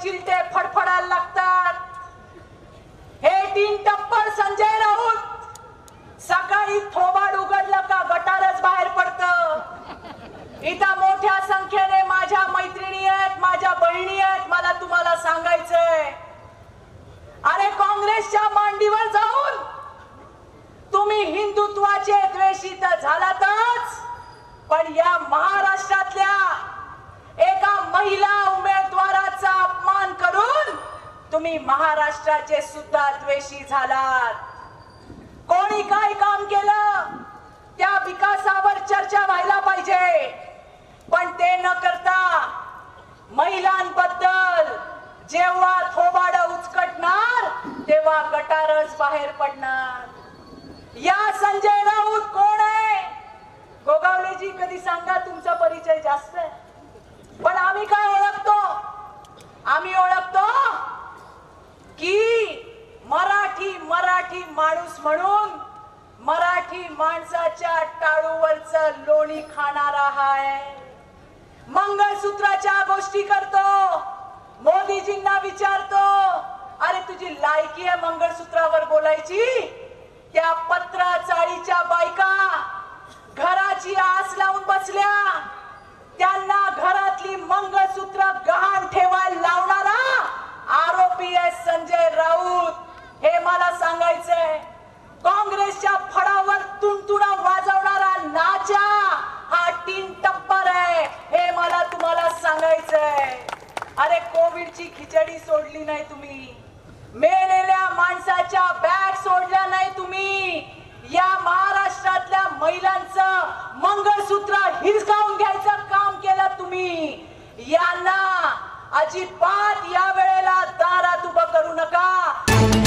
चिलटे फडफडायला लागतात। हे तीन टप्पर संजय राऊत सकाळी थोबाड उघडलं का गटारच बाहेर पडतं। इथं मोठ्या संख्येने माझ्या मैत्रिणी आहेत, माझ्या बहिणी आहेत। मला तुम्हाला सांगायचंय, अरे काँग्रेसच्या मांडीवर जाऊन तुम्ही हिंदुत्वाचे द्वेषी तर झालातच, पण या महाराष्ट्रातल्या एका महिला उमेदवाराचा अपमान करून तुम्ही महाराष्ट्राचे सुद्धा द्वेषी झालात। कोणी काय काम केलं त्या विकासावर चर्चा व्हायला पाहिजे, पण ते न करता महिलांबद्दल जेव्हा थोबाड उचकटणार तेव्हा गटारच बाहेर पडणार। या संजय राऊत कोण आहे? गोगावलेजी कधी सांगा तुमचा परिचय जास्त आहे, पण आम्ही काय ओळखतो? आम्ही ओळखतो की मराठी माणूस म्हणून मराठी माणसाच्या टाळूवरचं लोणी खाणारा आहे। मंगळसूत्राच्या गोष्टी करतो, मोदीजींना विचारतो, अरे तुझी लायकी आहे मंगळसूत्रावर बोलायची? त्या पत्रा चाळीच्या बायका घराची आस लावून बसल्या, त्यांना घरातली मंगळसूत्र गहाण ठेवायला लावणारा आरोपी आहे संजय राऊत। हे मला सांगायचंय। काँग्रेसच्या फडावर तुणतुणा वाजवणारा नाचा हा तीन टप्पर आहे, हे मला तुम्हाला सांगायचंय। अरे कोविडची खिचडी सोडली नाही तुम्ही, मेलेल्या माणसाच्या बॅग सोडल्या नाही तुम्ही, या महाराष्ट्रातल्या महिलांचं मंगळसूत्र हिसकावून घ्यायचं काम केलं तुम्ही। यांना अजिबात या वेळेला दारात उभं करू नका।